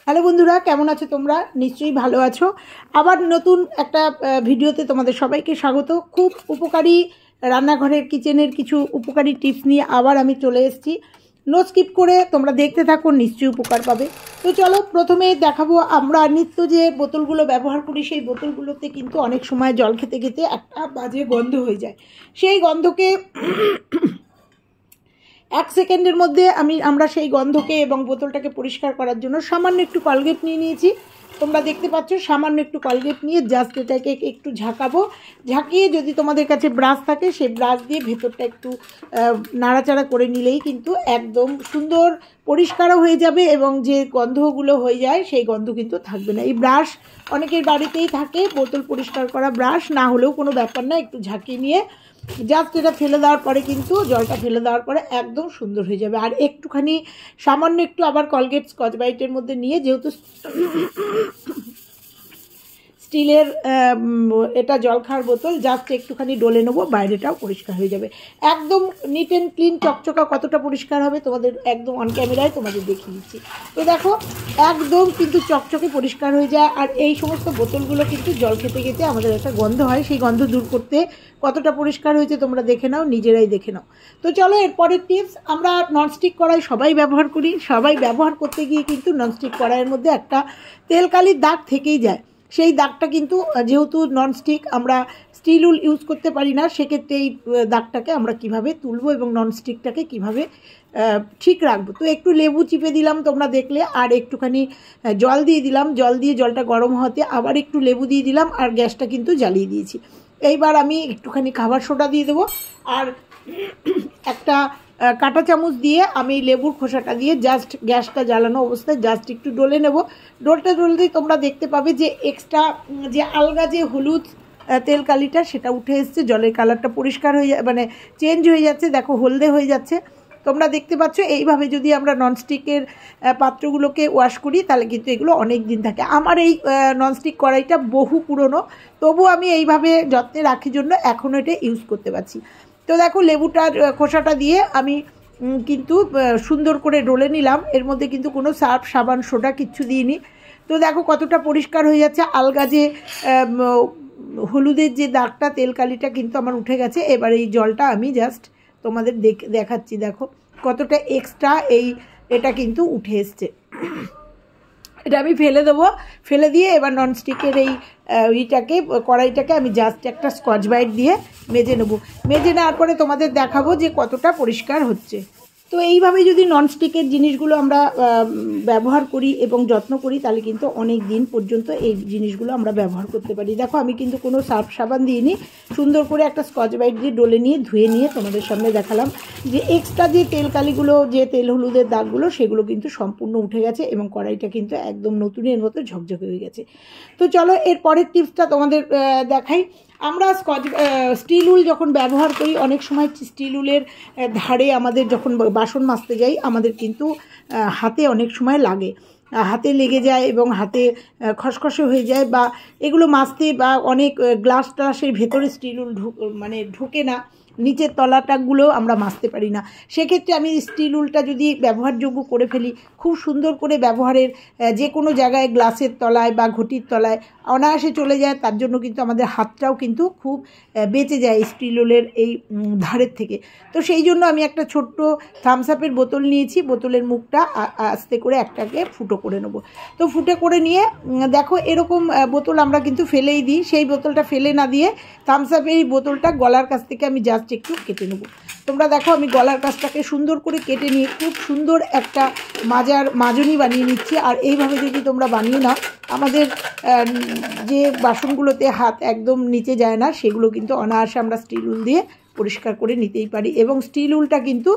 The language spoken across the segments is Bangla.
হ্যালো বন্ধুরা, কেমন আছো তোমরা? নিশ্চয়ই ভালো আছো। আবার নতুন একটা ভিডিওতে তোমাদের সবাইকে স্বাগত। খুব উপকারী রান্নাঘরের কিচেনের কিছু উপকারী টিপস নিয়ে আবার আমি চলে এসেছি। নো স্কিপ করে তোমরা দেখতে থাকো, নিশ্চয়ই উপকার পাবে। তো চলো, প্রথমে দেখাবো আমরা নিত্য যে বোতলগুলো ব্যবহার করি, সেই বোতলগুলোতে কিন্তু অনেক সময় জল খেতে খেতে একটা বাজে গন্ধ হয়ে যায়। সেই গন্ধকে 1 সেকেন্ডের মধ্যে আমরা সেই গন্ধকে এবং বোতলটাকে পরিষ্কার করার জন্য সামান্য একটু কলগেট নিয়ে নিয়েছি। তোমরা দেখতে পাচ্ছ, সামান্য একটু কলগেট নিয়ে জাস্ট এটাকে একটু ঝাঁকাবো। ঝাঁকিয়ে যদি তোমাদের কাছে ব্রাশ থাকে, সেই ব্রাশ দিয়ে ভেতরটা একটু নাড়াচাড়া করে নিলেই কিন্তু একদম সুন্দর পরিষ্কারও হয়ে যাবে এবং যে গন্ধগুলো হয়ে যায় সেই গন্ধ কিন্তু থাকবে না। এই ব্রাশ অনেকের বাড়িতেই থাকে, বোতল পরিষ্কার করা ব্রাশ, না হলেও কোনো ব্যাপার না। একটু ঝাঁকিয়ে নিয়ে জাস্ট এটা ফেলে দেওয়ার পরে কিন্তু জলটা ফেলে দেওয়ার পরে একদম সুন্দর হয়ে যাবে। আর একটুখানি সামান্য একটু আবার কলগেট স্কচ ব্রাইটের মধ্যে নিয়ে, যেহেতু স্টিলের এটা জল খাওয়ার বোতল, জাস্ট একটুখানি ডলে নেবো, বাইরেটাও পরিষ্কার হয়ে যাবে। একদম নিট অ্যান্ড ক্লিন চকচকা কতটা পরিষ্কার হবে তোমাদের একদম অন ক্যামেরায় তোমাদের দেখিয়ে দিচ্ছি। তো দেখো, একদম কিন্তু চকচকে পরিষ্কার হয়ে যায়। আর এই সমস্ত বোতলগুলো কিন্তু জল খেতে খেতে আমাদের একটা গন্ধ হয়, সেই গন্ধ দূর করতে কতটা পরিষ্কার হয়েছে তোমরা দেখে নাও, নিজেরাই দেখে নাও। তো চলো, এরপরের টিপস। আমরা ননস্টিক কড়াই সবাই ব্যবহার করি। সবাই ব্যবহার করতে গিয়ে কিন্তু ননস্টিক কড়াইয়ের মধ্যে একটা তেলকালির দাগ থেকেই যায়। সেই দাগটা কিন্তু, যেহেতু ননস্টিক আমরা স্টিল উল ইউজ করতে পারি না, সেক্ষেত্রে এই দাগটাকে আমরা কিভাবে তুলবো এবং ননস্টিকটাকে কিভাবে ঠিক রাখবো। তো একটু লেবু চিপে দিলাম, তোমরা দেখলে, আর একটুখানি জল দিয়ে দিলাম। জল দিয়ে জলটা গরম হতে আবার একটু লেবু দিয়ে দিলাম, আর গ্যাসটা কিন্তু জ্বালিয়ে দিয়েছি। এইবার আমি একটুখানি খাবার সোডা দিয়ে দেবো, আর একটা কাঁটা চামচ দিয়ে আমি লেবুর খোসাটা দিয়ে জাস্ট গ্যাসটা জ্বালানো অবস্থায় জাস্ট একটু ডলে নেব। ডলতেই তোমরা দেখতে পাবে যে এক্সট্রা যে আলগা যে হলুদ তেলকালিটা সেটা উঠে এসছে, জলের কালারটা পরিষ্কার হয়ে মানে চেঞ্জ হয়ে যাচ্ছে। দেখো, হলদে হয়ে যাচ্ছে, তোমরা দেখতে পাচ্ছ। এইভাবে যদি আমরা ননস্টিকের পাত্রগুলোকে ওয়াশ করি তাহলে কিন্তু এগুলো অনেক দিন থাকে। আমার এই ননস্টিক কড়াইটা বহু পুরনো, তবু আমি এইভাবে যত্নে রাখি জন্য এখনও এটা ইউজ করতে পারছি। তো দেখো, লেবুটার খোসাটা দিয়ে আমি কিন্তু সুন্দর করে ডলে নিলাম। এর মধ্যে কিন্তু কোনো সার্ফ সাবান সোডা কিচ্ছু দিইনি। তো দেখো কতটা পরিষ্কার হয়ে যাচ্ছে। আলগা যে হলুদের যে দাগটা, তেলকালিটা কিন্তু আমার উঠে গেছে। এবার এই জলটা আমি জাস্ট তোমাদের দেখাচ্ছি। দেখো কতটা এক্সট্রা এটা কিন্তু উঠে এসছে। এটা আমি ফেলে দেবো। ফেলে দিয়ে এবার ননস্টিকের এই কড়াইটাকে আমি জাস্ট একটা স্কচ ব্রাইট দিয়ে মেজে নেবো। মেজে নেওয়ার পরে তোমাদের দেখাবো যে কতটা পরিষ্কার হচ্ছে। তো এইভাবে যদি ননস্টিকের জিনিসগুলো আমরা ব্যবহার করি এবং যত্ন করি, তাহলে কিন্তু অনেক দিন পর্যন্ত এই জিনিসগুলো আমরা ব্যবহার করতে পারি। দেখো, আমি কিন্তু কোনো সার্ফ সাবান দিইনি, সুন্দর করে একটা স্কচ ব্রাইট দিয়ে ডলে নিয়ে ধুয়ে নিয়ে তোমাদের সামনে দেখালাম যে এক্সট্রা যে তেলকালিগুলো, যে তেল হলুদের দাগগুলো, সেগুলো কিন্তু সম্পূর্ণ উঠে গেছে এবং কড়াইটা কিন্তু একদম নতুনের মতো ঝকঝকে হয়ে গেছে। তো চলো, এর পরের টিপসটা তোমাদের দেখাই। আমরা স্টিল উল যখন ব্যবহার করি, অনেক সময় স্টিল উলের ধারে আমাদের যখন বাসন মাজতে যাই, আমাদের কিন্তু হাতে অনেক সময় লাগে, হাতে লেগে যায় এবং হাতে খসখসে হয়ে যায়, বা এগুলো মাজতে, বা অনেক গ্লাস টাসের ভেতরে স্টিল উল ঢোকে না, নিচের তলাটাগুলো আমরা মাজতে পারি না। সেক্ষেত্রে আমি স্টিল উলটা যদি ব্যবহারযোগ্য করে ফেলি, খুব সুন্দর করে ব্যবহারের যে কোনো জায়গায়, গ্লাসের তলায় বা ঘটির তলায় অনায়াসে চলে যায়। তার জন্য কিন্তু আমাদের হাতটাও কিন্তু খুব বেঁচে যায় স্টিল উলের এই ধারের থেকে। তো সেই জন্য আমি একটা ছোট্ট থামস আপের বোতল নিয়েছি। বোতলের মুখটা আস্তে করে একটাকে ফুটো করে নেব। তো ফুটে করে নিয়ে দেখো, এরকম বোতল আমরা কিন্তু ফেলেই দিই। সেই বোতলটা ফেলে না দিয়ে থামস আপের এই বোতলটা গলার কাছ থেকে আমি জাস্ট একটু কেটে নেব। তোমরা দেখো, আমি গলার কাছটাকে সুন্দর করে কেটে নিয়ে খুব সুন্দর একটা মাজনি বানিয়ে নিচ্ছি। আর এইভাবে যদি তোমরা বানিয়ে নাও, আমাদের যে বাসনগুলোতে হাত একদম নিচে যায় না, সেগুলো কিন্তু অনায়াসে আমরা স্টিল উল দিয়ে পরিষ্কার করে নিতেই পারি। এবং স্টিল উলটা কিন্তু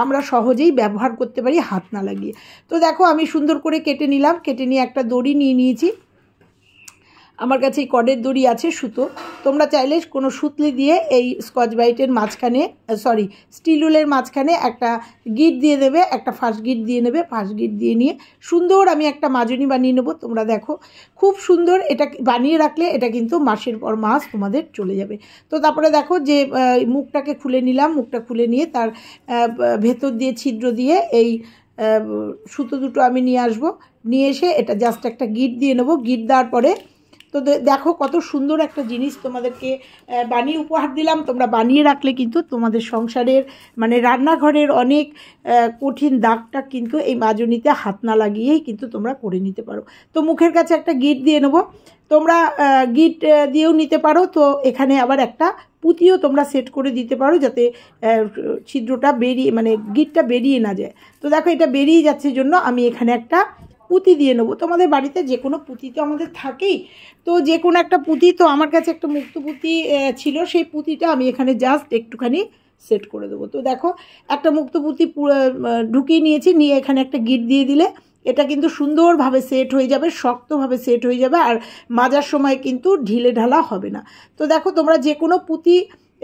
আমরা সহজেই ব্যবহার করতে পারি হাত না লাগিয়ে। তো দেখো, আমি সুন্দর করে কেটে নিলাম। কেটে নিয়ে একটা দড়ি নিয়ে নিয়েছি। আমার কাছে এই কর্ডের দড়ি আছে, সুতো। তোমরা চাইলে কোনো সুতলি দিয়ে এই স্কচ ব্রাইটের মাঝখানে, স্টিল উলের মাঝখানে একটা গিট দিয়ে দেবে, একটা ফার্স্ট গিট দিয়ে নেবে। ফার্স্ট গিট দিয়ে নিয়ে সুন্দর আমি একটা মাজনি বানিয়ে নেবো। তোমরা দেখো, খুব সুন্দর এটা বানিয়ে রাখলে এটা কিন্তু মাসের পর মাস তোমাদের চলে যাবে। তো তারপরে দেখো, যে মুখটাকে খুলে নিলাম। মুখটা খুলে নিয়ে তার ভেতর দিয়ে ছিদ্র দিয়ে এই সুতো দুটো আমি নিয়ে আসবো। নিয়ে এসে এটা জাস্ট একটা গিট দিয়ে নেবো। গিট দেওয়ার পরে তো দেখো কত সুন্দর একটা জিনিস তোমাদেরকে বানিয়ে উপহার দিলাম। তোমরা বানিয়ে রাখলে কিন্তু তোমাদের সংসারের মানে রান্নাঘরের অনেক কঠিন দাগটা কিন্তু এই মাজনিতে হাত না লাগিয়েই কিন্তু তোমরা করে নিতে পারো। তো মুখের কাছে একটা গিট দিয়ে নেবো। তোমরা গিট দিয়েও নিতে পারো। তো এখানে আবার একটা পুঁতিও তোমরা সেট করে দিতে পারো যাতে ছিদ্রটা বেরিয়ে মানে গিটটা বেরিয়ে না যায়। তো দেখো এটা বেরিয়ে যাচ্ছে জন্য আমি এখানে একটা পুঁতি দিয়ে নেবো। তোমাদের বাড়িতে যে কোনো পুঁতি তো আমাদের থাকেই, তো যে কোনো একটা পুঁতি। তো আমার কাছে একটা মুক্ত পুঁতি ছিল, সেই পুঁতিটা আমি এখানে জাস্ট একটুখানি সেট করে দেবো। তো দেখো একটা মুক্ত পুঁতি ঢুকিয়ে নিয়েছি, নিয়ে এখানে একটা গিট দিয়ে দিলে এটা কিন্তু সুন্দরভাবে সেট হয়ে যাবে, শক্তভাবে সেট হয়ে যাবে, আর মাজার সময় কিন্তু ঢিলে ঢালা হবে না। তো দেখো তোমরা যে কোনো পুঁতি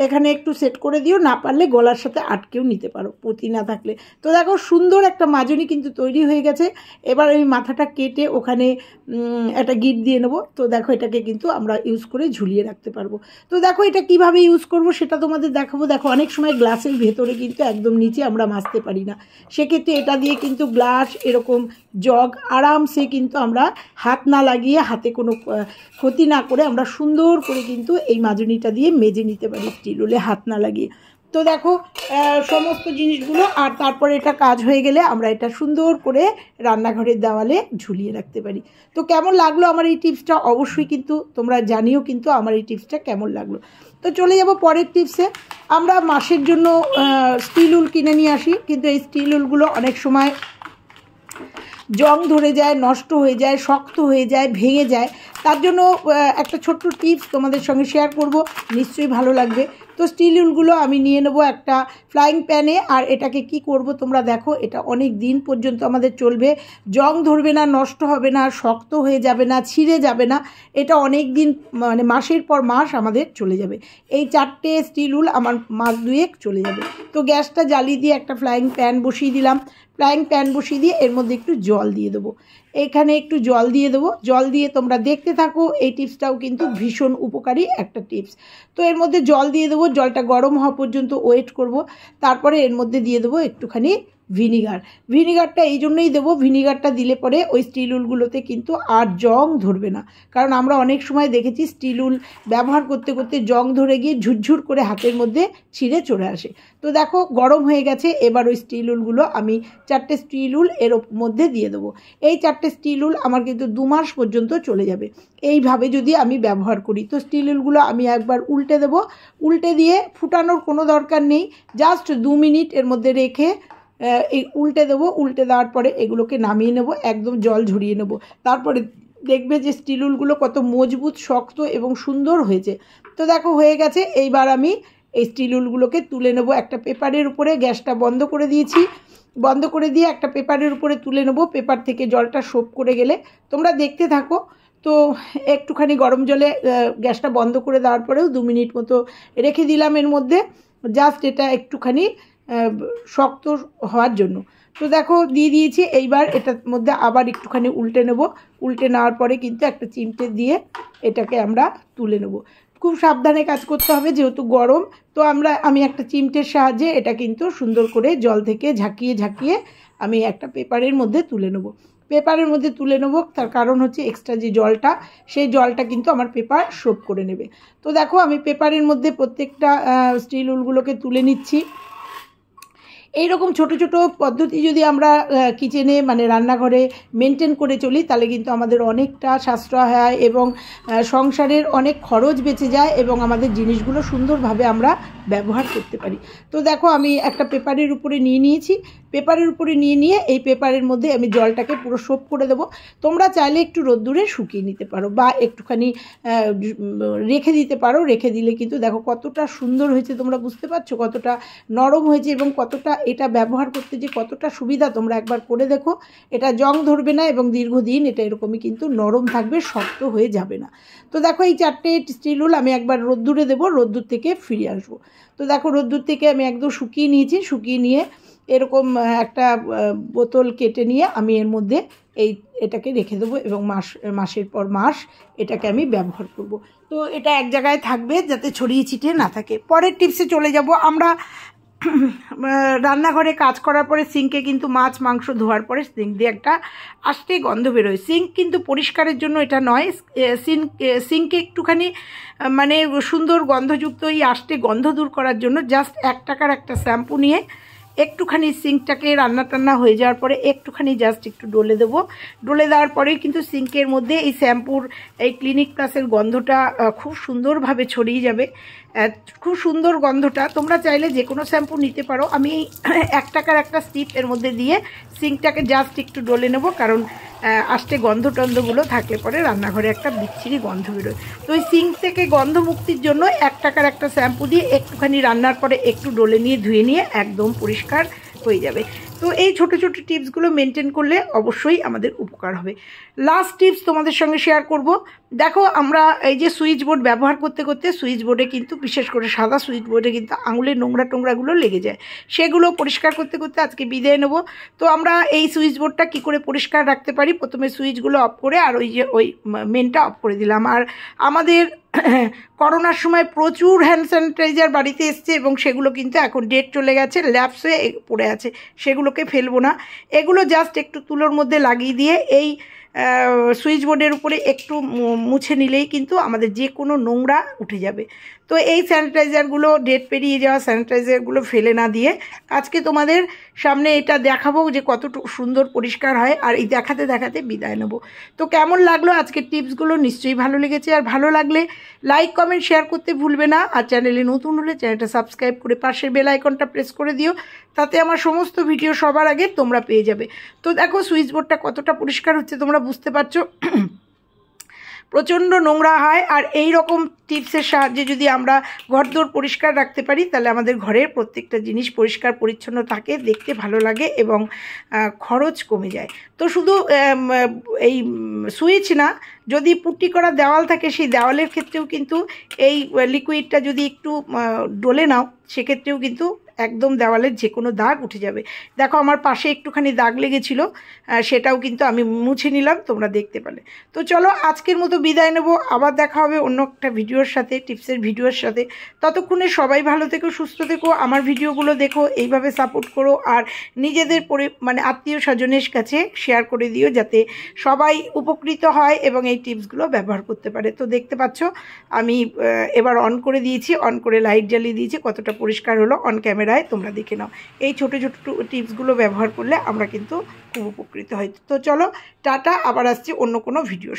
এখানে একটু সেট করে দিও, না পারলে গলার সাথে আটকেও নিতে পারো পুঁতি না থাকলে। তো দেখো সুন্দর একটা মাজনি কিন্তু তৈরি হয়ে গেছে। এবার আমি মাথাটা কেটে ওখানে একটা গিট দিয়ে নেবো। তো দেখো এটাকে কিন্তু আমরা ইউজ করে ঝুলিয়ে রাখতে পারবো। তো দেখো এটা কিভাবে ইউজ করব সেটা তোমাদের দেখাবো। দেখো অনেক সময় গ্লাসের ভেতরে কিন্তু একদম নিচে আমরা মাজতে পারি না, সেক্ষেত্রে এটা দিয়ে কিন্তু গ্লাস এরকম জগ আরামসে কিন্তু আমরা হাত না লাগিয়ে, হাতে কোনো ক্ষতি না করে আমরা সুন্দর করে কিন্তু এই মাজনিটা দিয়ে মেজে নিতে পারি স্টিলুলে হাত না লাগিয়ে। তো দেখো সমস্ত জিনিসগুলো, আর তারপরে এটা কাজ হয়ে গেলে আমরা এটা সুন্দর করে রান্নাঘরের দেওয়ালে ঝুলিয়ে রাখতে পারি। তো কেমন লাগলো আমার এই টিপসটা অবশ্যই কিন্তু তোমরা জানিও কিন্তু আমার এই টিপসটা কেমন লাগলো। তো চলে যাব পরের টিপসে। আমরা মাসের জন্য স্টিল উল কিনে নিয়ে আসি, কিন্তু এই স্টিল উলগুলো অনেক সময় জং ধরে যায়, নষ্ট হয়ে যায়, শক্ত হয়ে যায়, ভেঙে যায়। তার জন্য একটা ছোট্ট টিপস তোমাদের সঙ্গে শেয়ার করব, নিশ্চয়ই ভালো লাগবে। তো স্টিল উলগুলো আমি নিয়ে নেব একটা ফ্রাইং প্যানে, আর এটাকে কি করব তোমরা দেখো, এটা অনেক দিন পর্যন্ত আমাদের চলবে, জং ধরবে না, নষ্ট হবে না, শক্ত হয়ে যাবে না, ছিঁড়ে যাবে না। এটা অনেক দিন মানে মাসের পর মাস আমাদের চলে যাবে। এই 4টে স্টিল উল আমার মাস দুয়েক চলে যাবে। তো গ্যাসটা জ্বালিয়ে দিয়ে একটা ফ্রাইং প্যান বসিয়ে দিলাম। ফ্রাইং প্যান বসিয়ে দিয়ে এর মধ্যে একটু জল দিয়ে দেবো। এখানে একটু জল দিয়ে দেবো। জল দিয়ে তোমরা দেখতে থাকো, এই টিপসটাও কিন্তু ভীষণ উপকারী একটা টিপস। তো এর মধ্যে জল দিয়ে দেবো, জলটা গরম হওয়া পর্যন্ত ওয়েট করব। তারপরে এর মধ্যে দিয়ে দেবো একটুখানি ভিনিগার। ভিনিগারটা এই জন্যই দেবো, ভিনিগারটা দিলে পরে ওই স্টিল উলগুলোতে কিন্তু আর জং ধরবে না। কারণ আমরা অনেক সময় দেখেছি স্টিল উল ব্যবহার করতে করতে জং ধরে গিয়ে ঝুরঝুর করে হাতের মধ্যে ছিঁড়ে চলে আসে। তো দেখো গরম হয়ে গেছে। এবার ওই স্টিল উলগুলো আমি 4টে স্টিল উল এর মধ্যে দিয়ে দেবো। এই 4টে স্টিল উল আমার কিন্তু 2 মাস পর্যন্ত চলে যাবে এইভাবে যদি আমি ব্যবহার করি। তো স্টিল উলগুলো আমি একবার উল্টে দেবো। উল্টে দিয়ে ফুটানোর কোনো দরকার নেই, জাস্ট 2 মিনিট এর মধ্যে রেখে এই উল্টে দেবো। উল্টে দেওয়ার পরে এগুলোকে নামিয়ে নেব, একদম জল ঝরিয়ে নেব। তারপরে দেখবে যে স্টিল উলগুলো কত মজবুত, শক্ত এবং সুন্দর হয়েছে। তো দেখো হয়ে গেছে। এইবার আমি এই স্টিল উলগুলোকে তুলে নেব একটা পেপারের উপরে। গ্যাসটা বন্ধ করে দিয়েছি, বন্ধ করে দিয়ে একটা পেপারের উপরে তুলে নেব। পেপার থেকে জলটা সোপ করে গেলে তোমরা দেখতে থাকো। তো একটুখানি গরম জলে গ্যাসটা বন্ধ করে দেওয়ার পরেও 2 মিনিট মতো রেখে দিলাম এর মধ্যে, জাস্ট এটা একটুখানি শক্ত হওয়ার জন্য। তো দেখো দিয়ে দিয়েছি। এইবার এটার মধ্যে আবার একটুখানি উল্টে নেব। উল্টে নেওয়ার পরে কিন্তু একটা চিমটে দিয়ে এটাকে আমরা তুলে নেব। খুব সাবধানে কাজ করতে হবে যেহেতু গরম। তো আমি একটা চিমটের সাহায্যে এটা কিন্তু সুন্দর করে জল থেকে ঝাঁকিয়ে ঝাঁকিয়ে আমি একটা পেপারের মধ্যে তুলে নেব। পেপারের মধ্যে তুলে নেব, তার কারণ হচ্ছে এক্সট্রা যে জলটা, সেই জলটা কিন্তু আমার পেপার সোপ করে নেবে। তো দেখো আমি পেপারের মধ্যে প্রত্যেকটা স্টিল উলগুলোকে তুলে নিচ্ছি। এইরকম ছোট ছোট পদ্ধতি যদি আমরা কিচেনে মানে রান্নাঘরে মেনটেন করে চলি, তাহলে কিন্তু আমাদের অনেকটা সাশ্রয় হয় এবং সংসারের অনেক খরচ বেঁচে যায় এবং আমাদের জিনিসগুলো সুন্দরভাবে আমরা ব্যবহার করতে পারি। তো দেখো আমি একটা পেপারের উপরে নিয়ে নিয়েছি। পেপারের উপরে নিয়ে এই পেপারের মধ্যে আমি জলটাকে পুরো সোপ করে দেবো। তোমরা চাইলে একটু রোদ্দুরে শুকিয়ে নিতে পারো বা একটুখানি রেখে দিতে পারো। রেখে দিলে কিন্তু দেখো কতটা সুন্দর হয়েছে, তোমরা বুঝতে পারছো কতটা নরম হয়েছে এবং কতটা এটা ব্যবহার করতে যে কতটা সুবিধা। তোমরা একবার করে দেখো, এটা জং ধরবে না এবং দীর্ঘদিন এটা এরকমই কিন্তু নরম থাকবে, শক্ত হয়ে যাবে না। তো দেখো এই 4টে স্টিল উল আমি একবার রোদ্দুরে দেবো, রোদ্দুর থেকে ফিরে আসবো। তো দেখো রোদ্দুর থেকে আমি একদম শুকিয়ে নিয়েছি। শুকিয়ে নিয়ে এরকম একটা বোতল কেটে নিয়ে আমি এর মধ্যে এটাকে রেখে দেবো এবং মাসের পর মাস এটাকে আমি ব্যবহার করব। তো এটা এক জায়গায় থাকবে যাতে ছড়িয়ে ছিটিয়ে না থাকে। পরের টিপসে চলে যাব। আমরা রান্নাঘরে কাজ করার পরে সিঙ্কে কিন্তু মাছ মাংস ধোয়ার পরে সিঙ্ক দিয়ে একটা আস্তে গন্ধ বেরোয়। সিঙ্ক কিন্তু পরিষ্কারের জন্য এটা নয়, সিঙ্কে একটুখানি মানে সুন্দর গন্ধযুক্ত এই আস্তে গন্ধ দূর করার জন্য জাস্ট 1 টাকার একটা শ্যাম্পু নিয়ে একটুখানি সিঙ্কটাকে রান্না টান্না হয়ে যাওয়ার পরে একটুখানি জাস্ট একটু ডলে দেবো। ডলে দেওয়ার পরেই কিন্তু সিঙ্কের মধ্যে এই শ্যাম্পুর এই ক্লিনিক প্লাসের গন্ধটা খুব সুন্দরভাবে ছড়িয়ে যাবে। খুব সুন্দর গন্ধটা। তোমরা চাইলে যে কোনো শ্যাম্পু নিতে পারো। আমি 1 টাকার একটা স্টিপ এর মধ্যে দিয়ে সিঙ্কটাকে জাস্ট একটু ডলে নেব, কারণ আস্তে গন্ধ টন্ধগুলো থাকলে পরে রান্নাঘরে একটা বিচ্ছিরি গন্ধ বেরোয়। তো ওই সিঙ্ক থেকে গন্ধ মুক্তির জন্য 1 টাকার একটা শ্যাম্পু দিয়ে একটুখানি রান্নার পরে একটু ডলে নিয়ে ধুয়ে নিয়ে একদম পরিষ্কার হয়ে যাবে। তো এই ছোট ছোট টিপসগুলো মেনটেন করলে অবশ্যই আমাদের উপকার হবে। লাস্ট টিপস তোমাদের সঙ্গে শেয়ার করব। দেখো, আমরা এই যে সুইচ বোর্ড ব্যবহার করতে করতে সুইচ বোর্ডে কিন্তু বিশেষ করে সাদা সুইচ বোর্ডে কিন্তু আঙুলের নোংরা টোংরাগুলো লেগে যায়। সেগুলো পরিষ্কার করতে করতে আজকে বিদায় নেব। তো আমরা এই সুইচ বোর্ডটা কী করে পরিষ্কার রাখতে পারি, প্রথমে সুইচগুলো অফ করে আর ওই মেনটা অফ করে দিলাম। আর আমাদের করোনার সময় প্রচুর হ্যান্ড স্যানিটাইজার বাড়িতে এসছে এবং সেগুলো কিন্তু এখন ডেট চলে গেছে, ল্যাপস হয়ে পড়ে আছে, সেগুলোকে ফেলবো না। এগুলো জাস্ট একটু তুলোর মধ্যে লাগিয়ে দিয়ে এই সুইচ বোর্ডের উপরে একটু মুছে নিলেই কিন্তু আমাদের যে কোনো নোংরা উঠে যাবে। তো এই স্যানিটাইজারগুলো ডেট পেরিয়ে যাওয়া স্যানিটাইজারগুলো ফেলে না দিয়ে আজকে তোমাদের সামনে এটা দেখাবো যে কতটুকু সুন্দর পরিষ্কার হয়, আর এই দেখাতে দেখাতে বিদায় নেব। তো কেমন লাগলো আজকের টিপসগুলো? নিশ্চয়ই ভালো লেগেছে। আর ভালো লাগলে লাইক কমেন্ট শেয়ার করতে ভুলবে না। আর চ্যানেলে নতুন হলে চ্যানেলটা সাবস্ক্রাইব করে পাশের বেল আইকনটা প্রেস করে দিও, তাতে আমার সমস্ত ভিডিও সবার আগে তোমরা পেয়ে যাবে। তো দেখো সুইচ বোর্ডটা কতটা পরিষ্কার হচ্ছে তোমরা বুঝতে পারছো। প্রচণ্ড নোংরা হয়, আর এই রকম টিপসের সাহায্যে যদি আমরা ঘরদোর পরিষ্কার রাখতে পারি তাহলে আমাদের ঘরের প্রত্যেকটা জিনিস পরিষ্কার পরিচ্ছন্ন থাকে, দেখতে ভালো লাগে এবং খরচ কমে যায়। তো শুধু এই সুইচ না, যদি পুট্টি করা দেওয়াল থাকে সেই দেওয়ালের ক্ষেত্রেও কিন্তু এই লিকুইডটা যদি একটু ডলে নাও সেক্ষেত্রেও কিন্তু একদম দেওয়ালের যে কোনো দাগ উঠে যাবে। দেখো আমার পাশে একটুখানি দাগ লেগেছিল, সেটাও কিন্তু আমি মুছে নিলাম, তোমরা দেখতে পেলে। তো চলো আজকের মতো বিদায় নেব, আবার দেখা হবে অন্য একটা ভিডিওর সাথে, টিপসের ভিডিওর সাথে। ততক্ষণে সবাই ভালো থেকো, সুস্থ থেকো, আমার ভিডিওগুলো দেখো, এইভাবে সাপোর্ট করো, আর নিজেদের মানে আত্মীয় স্বজনের কাছে শেয়ার করে দিও যাতে সবাই উপকৃত হয় এবং এই টিপসগুলো ব্যবহার করতে পারে। তো দেখতে পাচ্ছ আমি এবার অন করে দিয়েছি, অন করে লাইট জ্বালিয়ে দিয়েছি, কতটা পরিষ্কার হলো অন ক্যামেরায় তোমরা দেখে নাও। এই ছোট ছোট টিপসগুলো ব্যবহার করলে আমরা কিন্তু খুব উপকৃত হই। তো চলো টাটা, আবার আসছি অন্য কোনো ভিডিও।